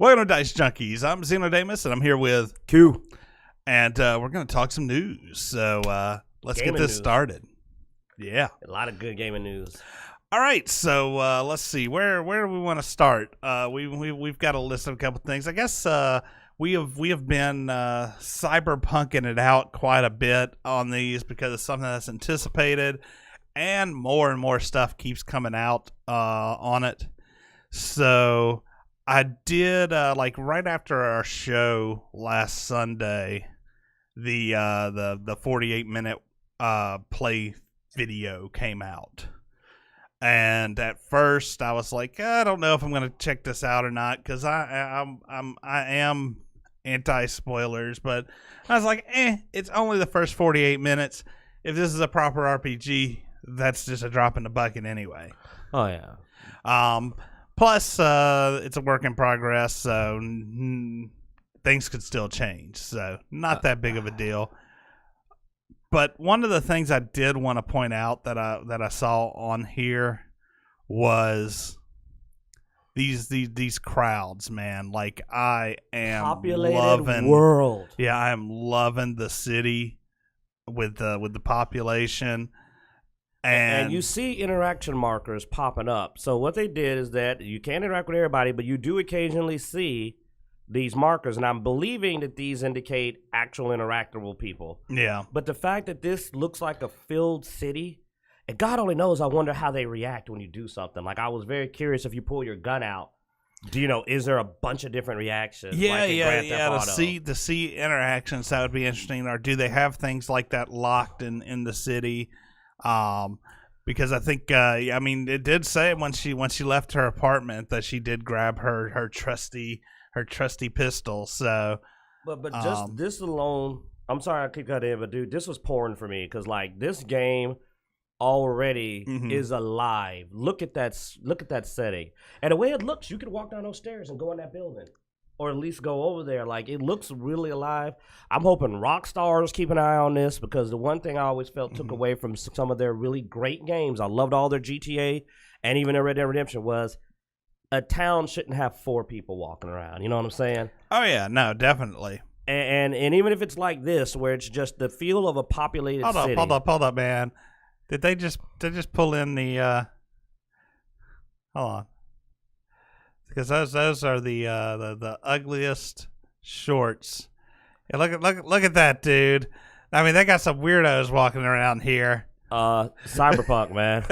Welcome to Dicejunkies. I'm Xenodamus, and I'm here with Q. And we're going to talk some news. So let's get this started. Yeah. A lot of good gaming news. All right. So let's see. Where do we want to start? We've got a list of a couple things. I guess we have been cyberpunking it out quite a bit on these because it's something that's anticipated, and more stuff keeps coming out on it. So I did like right after our show last Sunday, the 48-minute play video came out, and at first I was like, I don't know if I'm going to check this out or not because I am anti spoilers, but I was like, it's only the first 48 minutes. If this is a proper RPG, that's just a drop in the bucket anyway. Oh yeah. Plus, it's a work in progress, so things could still change. So not that big of a deal. But one of the things I did want to point out that I saw on here was these crowds, man. Like I am populated world. Yeah, I am loving the city with the population. And you see interaction markers popping up. So what they did is that you can't interact with everybody, but you do occasionally see these markers. And I'm believing that these indicate actual interactable people. Yeah. But the fact that this looks like a filled city, and God only knows, I wonder how they react when you do something. Like, I was very curious, if you pull your gun out, is there a bunch of different reactions? Yeah, like to see interactions, that would be interesting. Or do they have things like that locked in the city? Because I think it did say when she left her apartment that she did grab her trusty pistol. So, but just this alone, I'm sorry I keep cutting in, but dude, this was pouring for me because like this game already is alive. Look at that setting, and the way it looks, you could walk down those stairs and go in that building. Or at least go over there. Like, it looks really alive. I'm hoping Rockstar's keep an eye on this, because the one thing I always felt took away from some of their really great games, I loved all their GTA and even their Red Dead Redemption, was a town shouldn't have 4 people walking around. You know what I'm saying? Oh yeah, no, definitely. And even if it's like this, where it's just the feel of a populated city. Hold up, man. Did they just pull in the? Hold on. Because those are the ugliest shorts. Yeah, look at that, dude. I mean, they got some weirdos walking around here. Cyberpunk, man.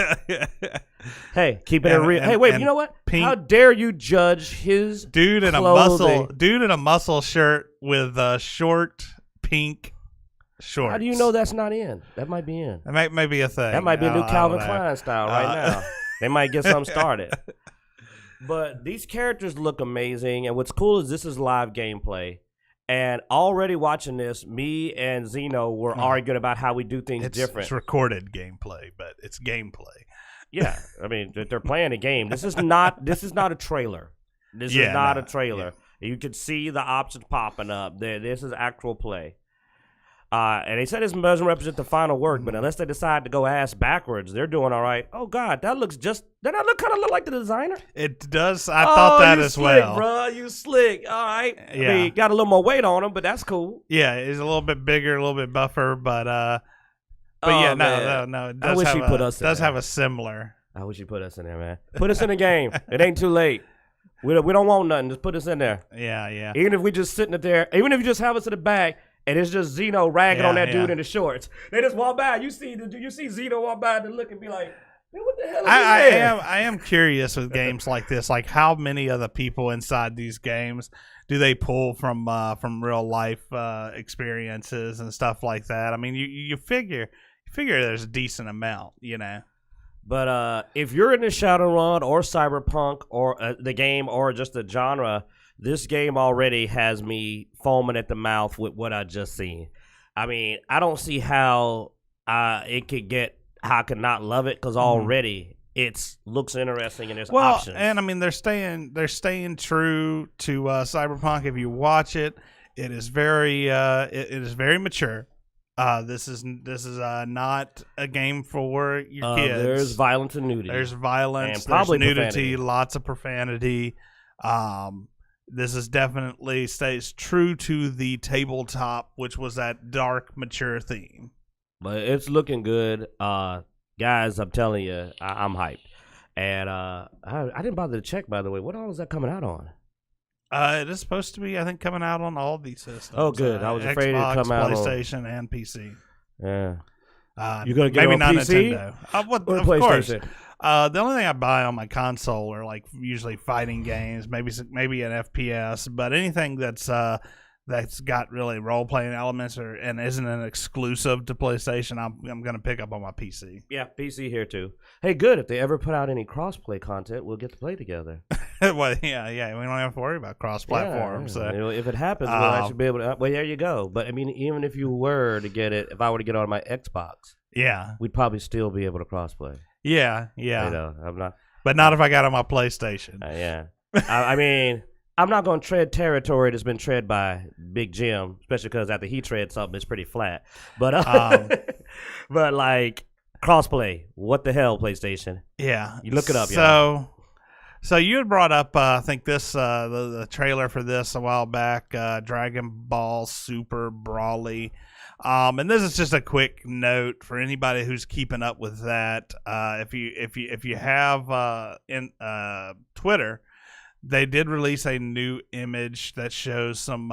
Hey, keeping it real. Hey, wait, you know what? How dare you judge his dude in a muscle shirt with short pink shorts? How do you know that's not in? That might be in. That might be a thing. That might be a new Calvin Klein style right now. They might get something started. But these characters look amazing, and what's cool is this is live gameplay. And already watching this, me and Zeno were arguing about how we do things different. It's recorded gameplay, but it's gameplay. Yeah, I mean, they're playing a game. This is not a trailer. This is not a trailer. Yeah. You can see the options popping up. This is actual play. And they said this doesn't represent the final work, but unless they decide to go ass backwards, they're doing all right. Oh God, that looks kind of look like the designer? It does. I thought that as slick, well. Bro, you slick. All right. Yeah. I mean, got a little more weight on him, but that's cool. Yeah, he's a little bit bigger, a little bit buffer, but yeah, no. It does have a similar. I wish you put us in there, man. Put us in the game. It ain't too late. We don't want nothing. Just put us in there. Yeah. Even if we just sitting it there, even if you just have us in the back. And it's just Zeno ragging on that dude in the shorts. They just walk by. You see Zeno walk by and look and be like, man, what the hell is I am curious with games like this. Like, how many of the people inside these games do they pull from real life experiences and stuff like that? I mean, you figure there's a decent amount, you know. But if you're into Shadowrun or Cyberpunk or the game or just the genre, this game already has me foaming at the mouth with what I just seen. I mean, I don't see how it could get, how I could not love it, because already it looks interesting and there's options. And I mean, they're staying true to Cyberpunk. If you watch it, it is very mature. This is not a game for your kids. There's violence and nudity. There's violence. And probably there's nudity. profanity. Lots of profanity. This is definitely stays true to the tabletop, which was that dark, mature theme. But it's looking good. Guys, I'm telling you, I'm hyped. And I didn't bother to check, by the way. What all is that coming out on? It is supposed to be, I think, coming out on all these systems. Oh, good. I was afraid Xbox, it'd come out PlayStation, and PC. Yeah. You're going to get maybe it on not PC? Nintendo. Of PlayStation? course. The only thing I buy on my console are like usually fighting games, maybe an FPS, but anything that's got really role playing elements and isn't an exclusive to PlayStation, I'm gonna pick up on my PC. Yeah, PC here too. Hey, good. If they ever put out any crossplay content, we'll get to play together. Well, yeah, we don't have to worry about cross-platform. Yeah. So You know, if it happens, we'll actually be able to. Well, there you go. But I mean, even if you were to get it, if I were to get it on my Xbox, yeah, we'd probably still be able to crossplay. yeah. You know, I'm not. But not if I got it on my PlayStation. Yeah. I mean, I'm not going to tread territory that's been tread by Big Jim, especially because after he treads something, it's pretty flat. But but like crossplay, what the hell, PlayStation? Yeah, you look it up. y'all. So you had brought up, I think this the trailer for this a while back, Dragon Ball Super Brawly, and this is just a quick note for anybody who's keeping up with that. If you have in Twitter, they did release a new image that shows some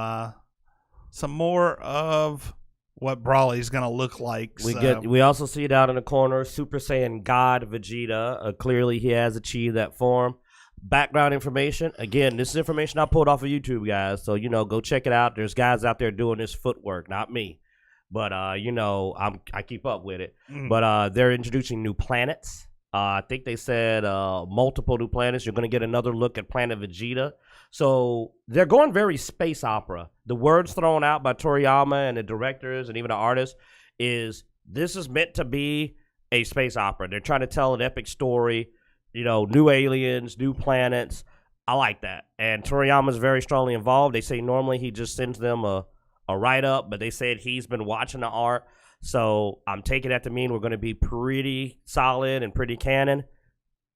more of what Brawly's gonna look like. We also see it out in the corner, Super Saiyan God Vegeta. Clearly, he has achieved that form. Background information. Again, this is information I pulled off of YouTube, guys. So go check it out. There's guys out there doing this footwork, not me. But I keep up with it. But they're introducing new planets. I think they said multiple new planets. You're going to get another look at Planet Vegeta. So they're going very space opera. The words thrown out by Toriyama and the directors and even the artists is this is meant to be a space opera. They're trying to tell an epic story, new aliens, new planets. I like that. And Toriyama's very strongly involved. They say normally he just sends them a write-up, but they said he's been watching the art. So I'm taking that to mean we're going to be pretty solid and pretty canon.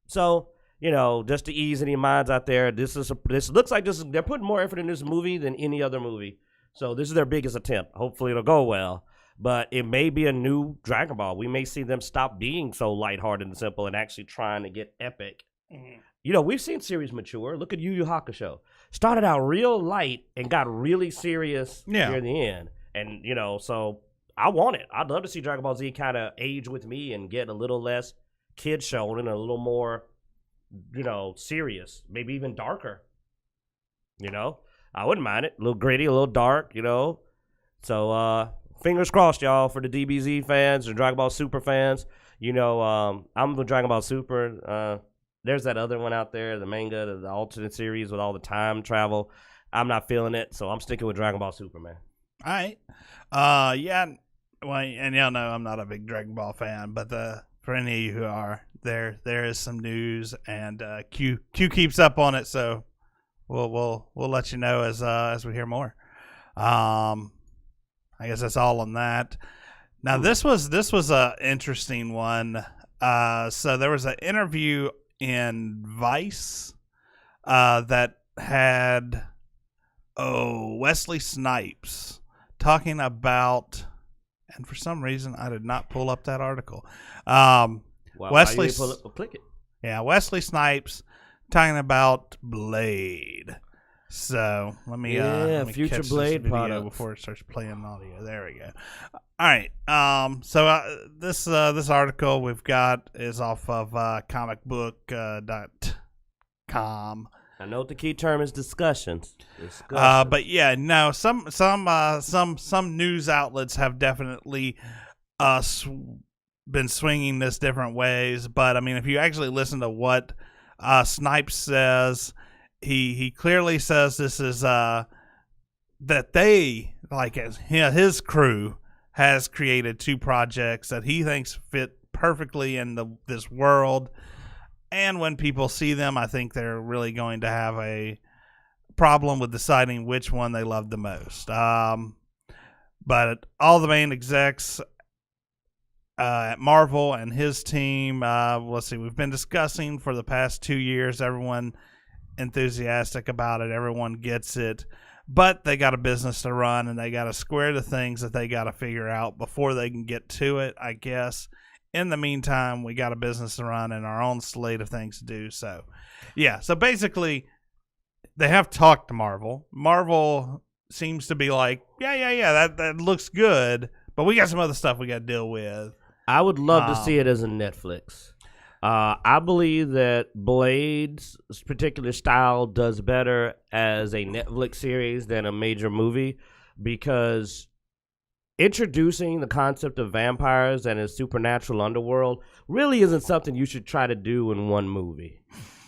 So, just to ease any minds out there, this looks like they're putting more effort in this movie than any other movie. So this is their biggest attempt. Hopefully it'll go well. But it may be a new Dragon Ball. We may see them stop being so lighthearted and simple and actually trying to get epic. Mm-hmm. We've seen series mature. Look at Yu Yu Hakusho. Started out real light and got really serious near the end. And, so I want it. I'd love to see Dragon Ball Z kind of age with me and get a little less kid shown and a little more, serious. Maybe even darker. I wouldn't mind it. A little gritty, a little dark, So, fingers crossed, y'all, for the DBZ fans, the Dragon Ball Super fans. I'm the Dragon Ball Super. There's that other one out there, the manga, the alternate series with all the time travel. I'm not feeling it, so I'm sticking with Dragon Ball Super, man. All right. Yeah. Well, and y'all know I'm not a big Dragon Ball fan, but for any of you who are, there is some news, and Q keeps up on it, so we'll let you know as we hear more. I guess that's all on that. Now this was a interesting one. So there was an interview in Vice that had Wesley Snipes talking about, and for some reason I did not pull up that article. Wesley, click it. Yeah, Wesley Snipes talking about Blade. So let me future catch Blade this video products before it starts playing audio. There we go. All right. So this article we've got is off of comicbook.com. I know the key term is discussions. But yeah, no, some news outlets have definitely been swinging this different ways. But I mean, if you actually listen to what Snipes says, he clearly says this is that they, like his crew, has created two projects that he thinks fit perfectly in this world. And when people see them, I think they're really going to have a problem with deciding which one they love the most. But all the main execs at Marvel and his team, let's see, we've been discussing for the past 2 years. Everyone enthusiastic about it. Everyone gets it. But they got a business to run, and they got to square the things that they got to figure out before they can get to it, I guess. In the meantime, we got a business to run and our own slate of things to do. So, yeah. So basically, they have talked to Marvel. Marvel seems to be like, yeah, that looks good, but we got some other stuff we got to deal with. I would love to see it as a Netflix. I believe that Blade's particular style does better as a Netflix series than a major movie, because introducing the concept of vampires and a supernatural underworld really isn't something you should try to do in one movie.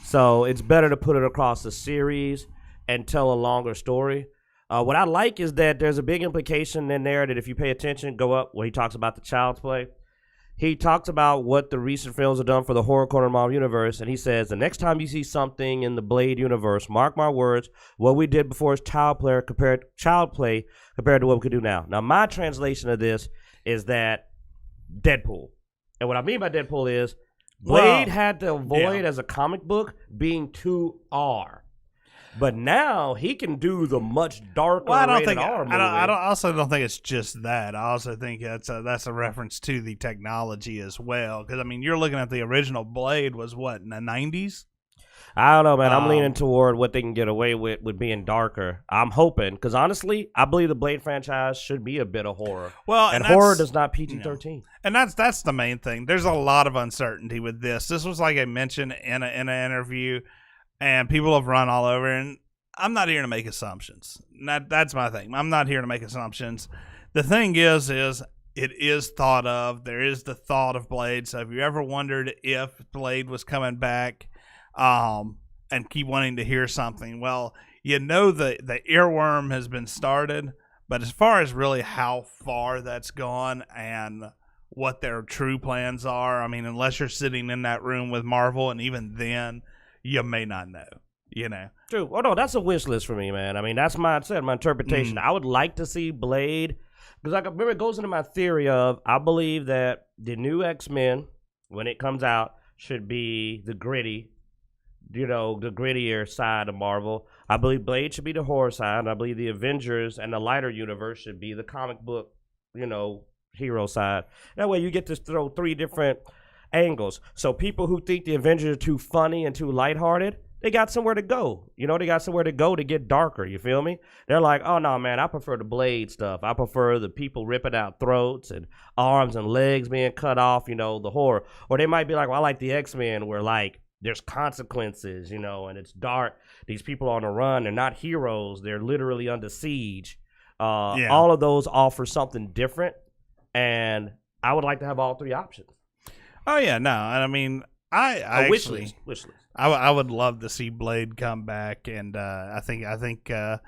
So it's better to put it across a series and tell a longer story. What I like is that there's a big implication in there that if you pay attention, go up where he talks about the child's play. He talks about what the recent films have done for the horror corner Marvel universe, and he says the next time you see something in the Blade universe, mark my words, what we did before is child play compared to what we could do now. Now, my translation of this is that Deadpool, and what I mean by Deadpool is Blade had to avoid as a comic book being too R. But now he can do the much darker rated R movie. I also don't think it's just that. I also think that's a reference to the technology as well. Because I mean, you're looking at the original Blade was what, in the 90s? I don't know, man. I'm leaning toward what they can get away with being darker. I'm hoping, because honestly, I believe the Blade franchise should be a bit of horror. Well, and horror does not PG-13. And that's the main thing. There's a lot of uncertainty with this. This was like I mentioned in an interview. And people have run all over, and I'm not here to make assumptions. That's my thing. I'm not here to make assumptions. The thing is it is thought of. There is the thought of Blade. So if you ever wondered if Blade was coming back, and keep wanting to hear something, well, you know the earworm has been started. But as far as really how far that's gone and what their true plans are, I mean, unless you're sitting in that room with Marvel, and even then, you may not know, True. Oh, no, that's a wish list for me, man. I mean, that's my interpretation. I would like to see Blade, because I remember it goes into my theory of, I believe that the new X-Men, when it comes out, should be the gritty, the grittier side of Marvel. I believe Blade should be the horror side. And I believe the Avengers and the lighter universe should be the comic book, hero side. That way you get to throw three different angles. So people who think the Avengers are too funny and too lighthearted, they got somewhere to go. They got somewhere to go to get darker. You feel me? They're like, oh no, man, I prefer the Blade stuff. I prefer the people ripping out throats and arms and legs being cut off, the horror. Or they might be like, well, I like the X-Men where like there's consequences, and it's dark. These people are on the run. They're not heroes. They're literally under siege. All of those offer something different. And I would like to have all three options. Oh yeah, no, and I mean, I wish actually list. I would love to see Blade come back, and I think I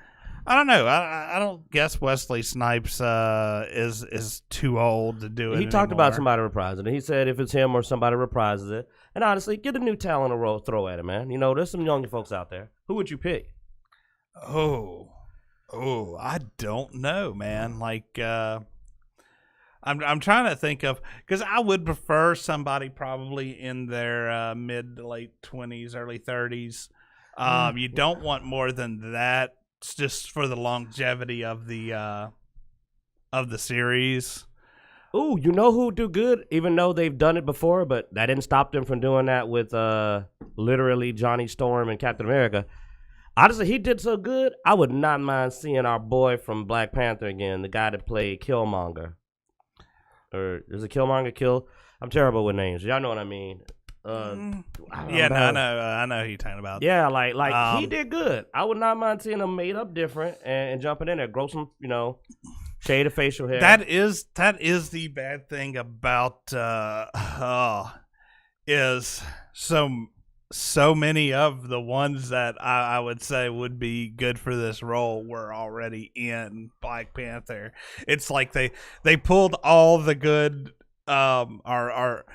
don't know. I don't guess Wesley Snipes is too old to do it. He talked about somebody reprising it. He said if it's him or somebody reprises it, and honestly, get a new talent to throw at it, man. There's some young folks out there. Who would you pick? Oh, I don't know, man. Like. I'm trying to think of, because I would prefer somebody probably in their mid to late 20s, early 30s. You don't want more than that, just for the longevity of the series. Ooh, you know who do good, even though they've done it before, but that didn't stop them from doing that with literally Johnny Storm and Captain America. Honestly, he did so good, I would not mind seeing our boy from Black Panther again, the guy that played Killmonger. Or is it Killmonger? I'm terrible with names. Y'all know what I mean. I know who you're talking about. Yeah, like he did good. I would not mind seeing him made up different and jumping in there, grow some, shade of facial hair. That is the bad thing about is so many of the ones that I would say would be good for this role were already in Black Panther. It's like they pulled all the good are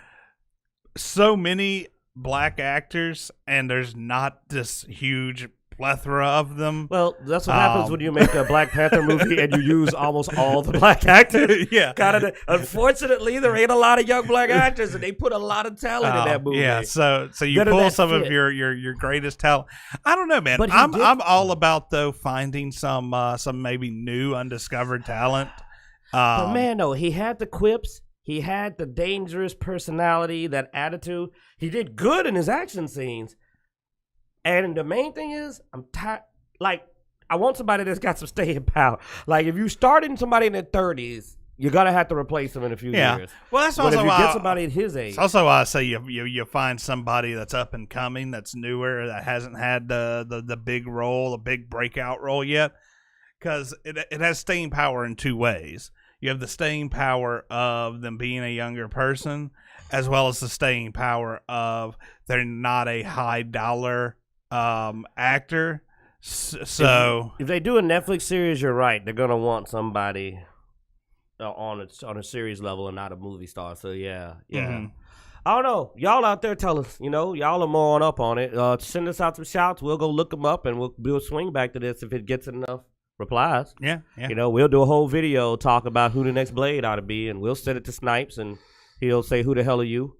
so many black actors, and there's not this huge plethora of them. Well, that's what happens when you make a Black Panther movie and you use almost all the black actors. Yeah. Unfortunately, there ain't a lot of young black actors, and they put a lot of talent in that movie. Yeah, so you None of pull that some fit. of your greatest talent. I don't know, man. But he I'm did- all about though finding some maybe new undiscovered talent. But man, no, he had the quips. He had the dangerous personality, that attitude. He did good in his action scenes. And the main thing is, I'm tired. Like, I want somebody that's got some staying power. Like, if you started somebody in their 30s, you're gonna have to replace them in a few years. Well, that's But also if you why get somebody at his age, it's also why I say you find somebody that's up and coming, that's newer, that hasn't had the big role, the big breakout role yet, because it has staying power in two ways. You have the staying power of them being a younger person, as well as the staying power of they're not a high dollar actor. So if they do a Netflix series, you're right. They're gonna want somebody on a series level and not a movie star. So yeah. Mhm. I don't know. Y'all out there, tell us. Y'all are more up on it. Send us out some shouts. We'll go look them up, and we'll do a swing back to this if it gets enough replies. yeah. We'll do a whole video talk about who the next Blade ought to be, and we'll send it to Snipes, and he'll say, "Who the hell are you?"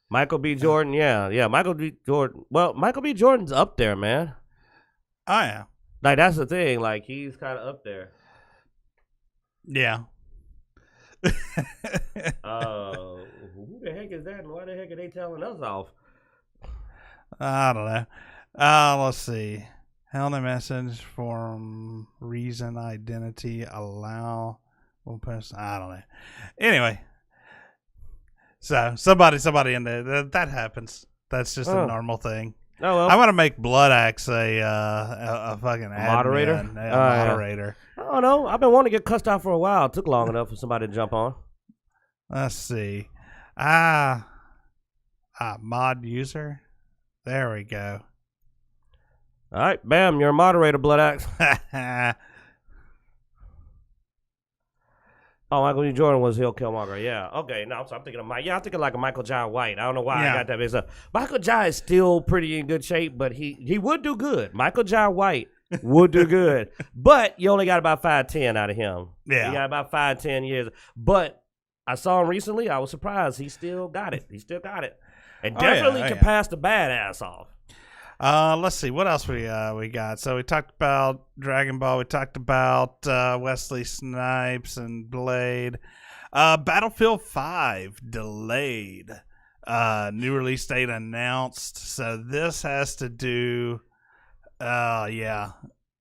Michael B. Jordan, yeah, Michael B. Jordan. Well, Michael B. Jordan's up there, man. Oh yeah, Like, that's the thing. Like, he's kind of up there. yeah. Who the heck is that, and why the heck are they telling us off? I don't know. Let's see. Held a message from reason identity allow one person. I don't know. Anyway, so somebody in there that happens. That's just a normal thing. Oh well. I want to make Blood Axe a fucking moderator? admin, moderator. I don't know. I've been wanting to get cussed out for a while. It took long enough for somebody to jump on. Let's see. Mod user. There we go. All right, bam, you're a moderator, Blood Axe. Oh, Michael B. Jordan was Hill Killmonger. Yeah. Okay. No, so I'm thinking of I'm thinking like a Michael Jai White. I don't know why I got that mixed up. Michael Jai is still pretty in good shape, but he would do good. Michael Jai White would do good, but you only got about 5'10" out of him. Yeah. You got about 5'10" years. But I saw him recently. I was surprised. He still got it. And definitely can pass the badass off. Let's see what else we got. So we talked about Dragon Ball. We talked about Wesley Snipes and Blade. Battlefield 5 delayed. New release date announced. So this has to do. Yeah.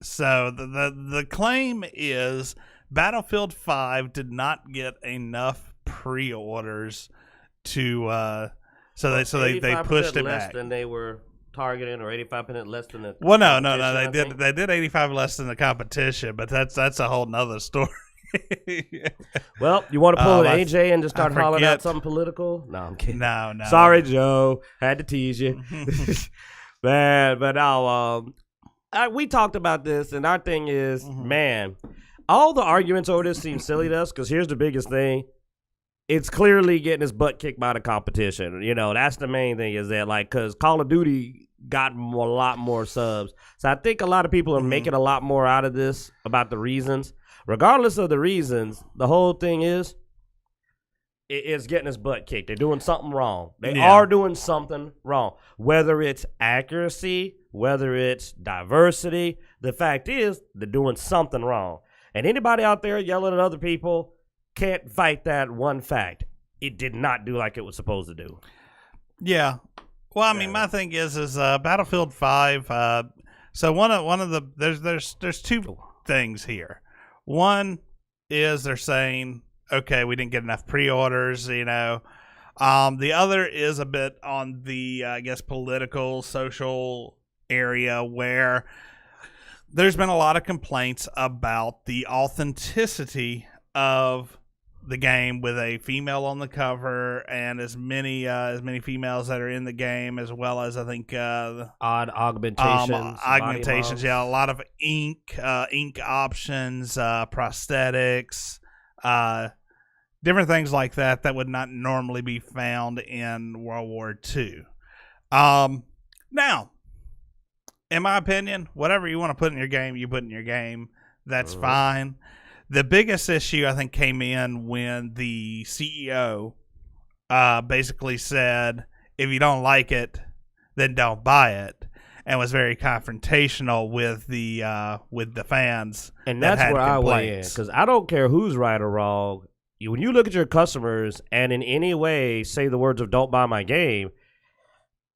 So the claim is Battlefield 5 did not get enough pre-orders to. So they pushed it less back. than they were targeting, or 85% less than the Well, no, competition, they did 85 less than the competition, but that's a whole nother story. Well, you want to pull an I AJ and just start hollering out forget. something political? No, I'm kidding. No. Sorry, Joe. Had to tease you. Man, but now we talked about this, and our thing is, man, all the arguments over this seem silly to us, because here's the biggest thing. It's clearly getting his butt kicked by the competition. That's the main thing, is that, like, because Call of Duty got a lot more subs. So I think a lot of people are making a lot more out of this about the reasons. Regardless of the reasons, the whole thing is, it's getting his butt kicked. They're doing something wrong. They are doing something wrong. Whether it's accuracy, whether it's diversity, the fact is, they're doing something wrong. And anybody out there yelling at other people can't fight that one fact. It did not do like it was supposed to do. Yeah. Well, I mean, my thing is Battlefield 5. So one of the there's two things here. One is they're saying, okay, we didn't get enough pre-orders. The other is a bit on the I guess political, social area where there's been a lot of complaints about the authenticity of the game, with a female on the cover and as many females that are in the game, as well as I think odd augmentations, a lot of ink options, prosthetics, different things like that would not normally be found in World War II. Now, in my opinion, whatever you want to put in your game, you put in your game. That's fine. The biggest issue, I think, came in when the CEO basically said, if you don't like it, then don't buy it, and was very confrontational with the fans. And that's where I weigh in, because I don't care who's right or wrong. When you look at your customers and in any way say the words of "don't buy my game,"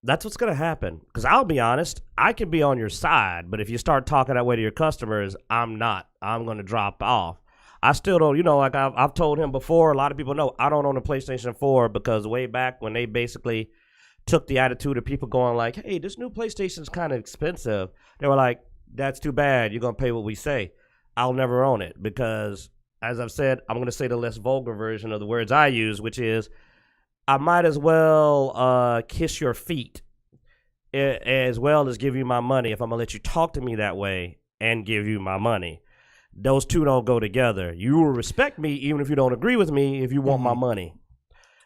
that's what's going to happen. Because I'll be honest, I can be on your side, but if you start talking that way to your customers, I'm not. I'm going to drop off. I still don't, like I've told him before, a lot of people know I don't own a PlayStation 4 because way back when they basically took the attitude of people going like, hey, this new PlayStation's kind of expensive. They were like, that's too bad. You're going to pay what we say. I'll never own it because, as I've said, I'm going to say the less vulgar version of the words I use, which is I might as well kiss your feet as well as give you my money if I'm going to let you talk to me that way and give you my money. Those two don't go together. You will respect me even if you don't agree with me if you want my money.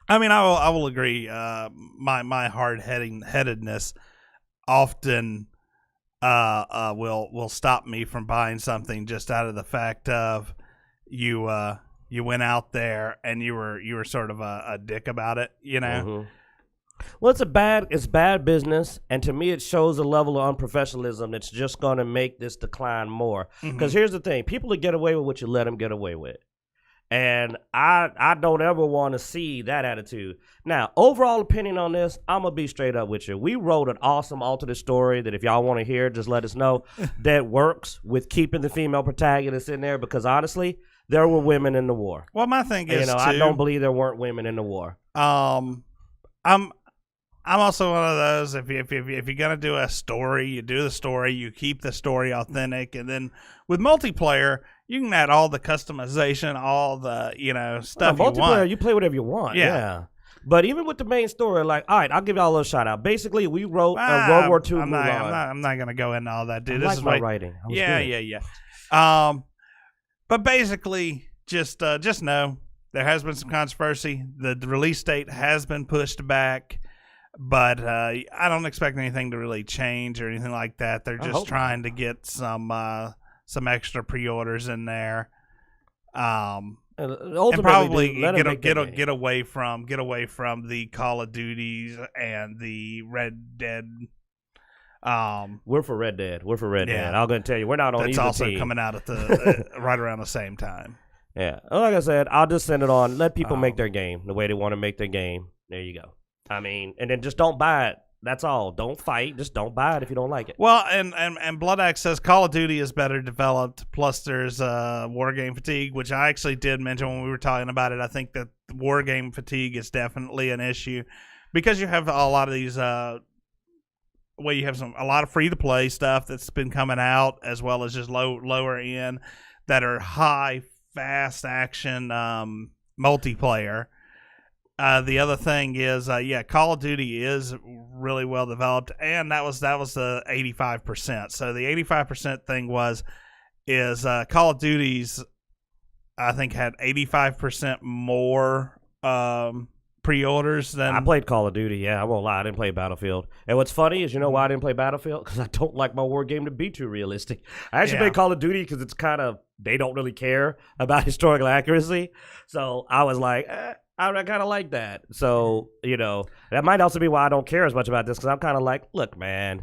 I mean, I will agree. My hard-headedness often will stop me from buying something just out of the fact of you went out there and you were sort of a dick about it, Well, it's bad business, and to me, it shows a level of unprofessionalism that's just going to make this decline more. Because here's the thing: people will get away with what you let them get away with, and I don't ever want to see that attitude. Now, overall opinion on this, I'm gonna be straight up with you. We wrote an awesome alternate story that if y'all want to hear, just let us know. That works with keeping the female protagonist in there because honestly, there were women in the war. Well, my thing is, I don't believe there weren't women in the war. I'm also one of those. If you're gonna do a story, you do the story. You keep the story authentic, and then with multiplayer, you can add all the customization, all the stuff you want. Multiplayer, you play whatever you want. Yeah. But even with the main story, like, all right, I'll give y'all a little shout out. Basically, we wrote a World War II Mulan. I'm not gonna go into all that, dude. This is my writing. Yeah. But basically, just know there has been some controversy. The release date has been pushed back. But I don't expect anything to really change or anything like that. They're just trying to get some extra pre-orders in there, and probably get away from the Call of Duties and the Red Dead. We're for Red Dead. I'm going to tell you, we're not on either team. That's also coming out at the right around the same time. Yeah, like I said, I'll just send it on. Let people make their game the way they want to make their game. There you go. I mean, and then just don't buy it. That's all. Don't fight. Just don't buy it if you don't like it. Well, and Blood Axe says Call of Duty is better developed. Plus, there's war game fatigue, which I actually did mention when we were talking about it. I think that war game fatigue is definitely an issue because you have a lot of these. You have a lot of free to play stuff that's been coming out, as well as just lower end that are high, fast action multiplayer. The other thing is, Call of Duty is really well developed, and that was the 85%. So the 85% thing is Call of Duty's, I think, had 85% more pre-orders than. I played Call of Duty. Yeah, I won't lie, I didn't play Battlefield. And what's funny is, why I didn't play Battlefield? Because I don't like my war game to be too realistic. I actually play Call of Duty because it's kind of they don't really care about historical accuracy. So I was like. I kind of like that. So, that might also be why I don't care as much about this because I'm kind of like, look, man,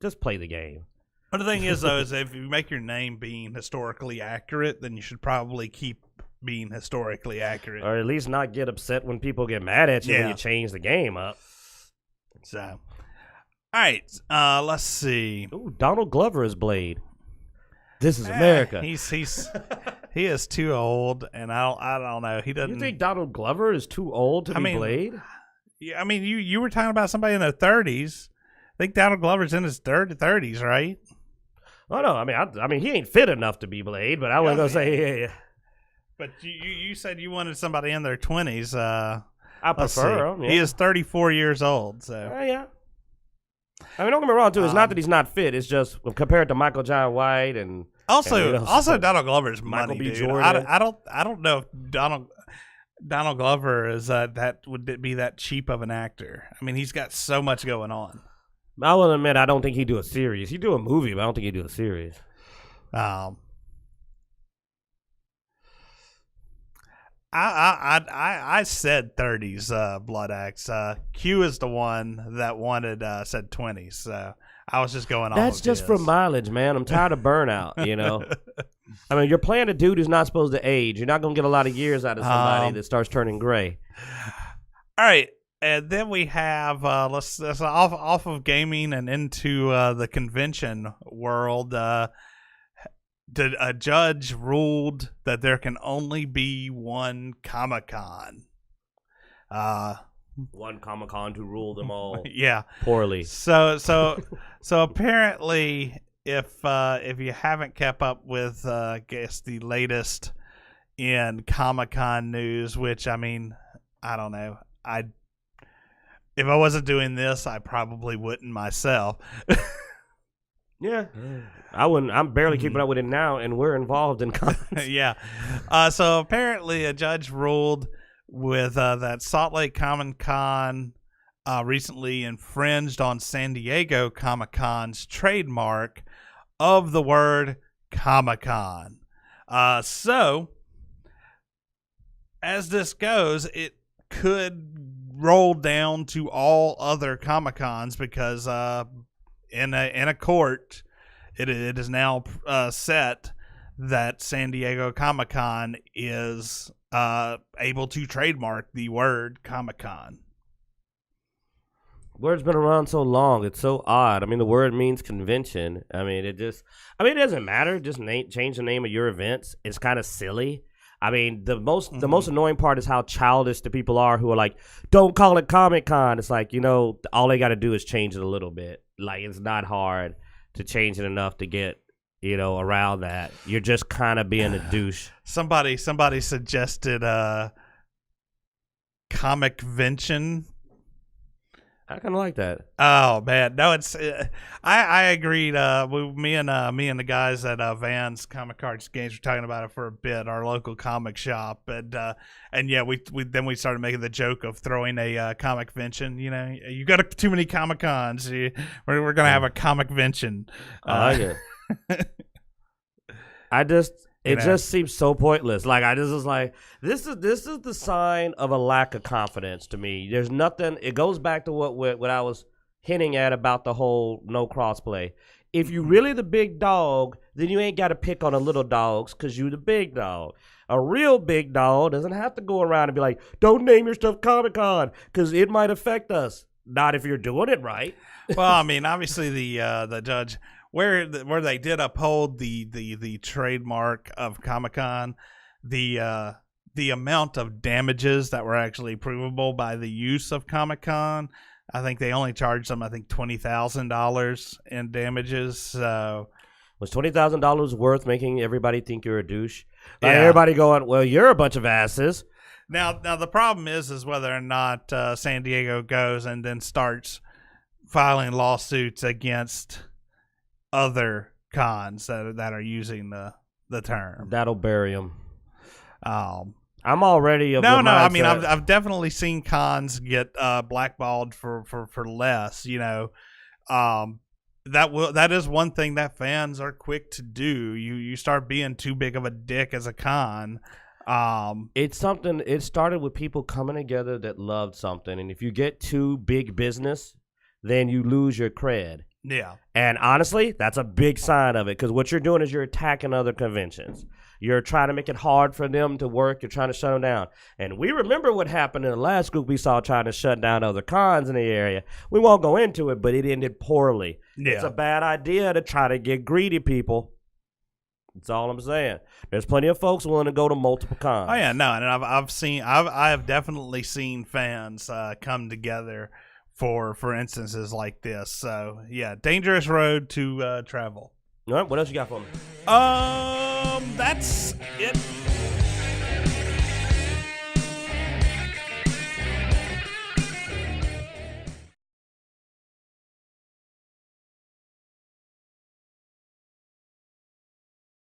just play the game. But the thing is, though, is if you make your name being historically accurate, then you should probably keep being historically accurate. Or at least not get upset when people get mad at you when you change the game up. So, all right, let's see. Ooh, Donald Glover is Blade. This is America. He is too old, and I don't know. He doesn't. You think Donald Glover is too old to be Blade? Yeah, I mean, you were talking about somebody in their 30s. I think Donald Glover's in his 30s, right? Oh no, I mean, he ain't fit enough to be Blade, but I was gonna say, yeah. But you said you wanted somebody in their 20s. I prefer him. Yeah. He is 34 years old, so yeah. I mean, don't get me wrong, too. It's not that he's not fit. It's just compared to Michael John White and also Donald Glover's money, Michael B. dude. Jordan. I don't know if Donald Glover is that would be that cheap of an actor. I mean, he's got so much going on. I will admit, I don't think he'd do a series. He'd do a movie, but I don't think he'd do a series. I said 30s Blood Axe. Q is the one that said 20s. So I was just going off. That's just for mileage, man. I'm tired of burnout. You know, I mean, you're playing a dude who's not supposed to age. You're not gonna get a lot of years out of somebody that starts turning gray. All right. And then we have let's off of gaming and into the convention world. A judge ruled that there can only be one Comic-Con. One Comic-Con to rule them all. Yeah, poorly. So apparently, if you haven't kept up with, I guess the latest in Comic-Con news, which I mean, I don't know, if I wasn't doing this, I probably wouldn't myself. Yeah, I wouldn't. I'm barely keeping up with it now, and we're involved in cons. Yeah. So apparently, a judge ruled with that Salt Lake Comic-Con recently infringed on San Diego Comic-Con's trademark of the word Comic-Con. So, as this goes, it could roll down to all other Comic-Cons because in a court, it is now set that San Diego Comic-Con is able to trademark the word Comic-Con. Word's been around so long; it's so odd. I mean, the word means convention. I mean, it doesn't matter. Just change the name of your events. It's kind of silly. I mean, the most annoying part is how childish the people are who are like, "Don't call it Comic-Con." It's like, all they got to do is change it a little bit. Like, it's not hard to change it enough to get, around that. You're just kind of being a douche. Somebody suggested Comic-vention. I kind of like that. Oh man, no, it's I agreed. Me and the guys at Vans Comic Cards Games were talking about it for a bit. Our local comic shop, and yeah, we started making the joke of throwing a Comic-vention. You got too many Comic Cons. We're gonna have a Comic-vention. I like it. It just seems so pointless. Like, I just was like, this is the sign of a lack of confidence to me. There's nothing. It goes back to what I was hinting at about the whole no crossplay. If you really the big dog, then you ain't got to pick on the little dogs because you the big dog. A real big dog doesn't have to go around and be like, don't name your stuff Comic-Con because it might affect us. Not if you're doing it right. Well, I mean, obviously the judge. Where they did uphold the trademark of Comic-Con, the amount of damages that were actually provable by the use of Comic-Con, I think they only charged them $20,000 in damages. So was $20,000 worth making everybody think you're a douche? Yeah. Everybody going, well, you're a bunch of asses. Now the problem is whether or not San Diego goes and then starts filing lawsuits against other cons that are using the term. That'll bury them. I'm already of no. the I mean, mindset- I've definitely seen cons get blackballed for less. That is one thing that fans are quick to do. You start being too big of a dick as a con. It's something. It started with people coming together that loved something, and if you get too big business, then you lose your cred. Yeah. And honestly, that's a big sign of it because what you're doing is you're attacking other conventions. You're trying to make it hard for them to work. You're trying to shut them down. And we remember what happened in the last group we saw trying to shut down other cons in the area. We won't go into it, but it ended poorly. Yeah. It's a bad idea to try to get greedy people. That's all I'm saying. There's plenty of folks willing to go to multiple cons. Oh yeah, no, and I have definitely seen fans come together for instances like this. So yeah, dangerous road to travel. All right, what else you got for me? That's it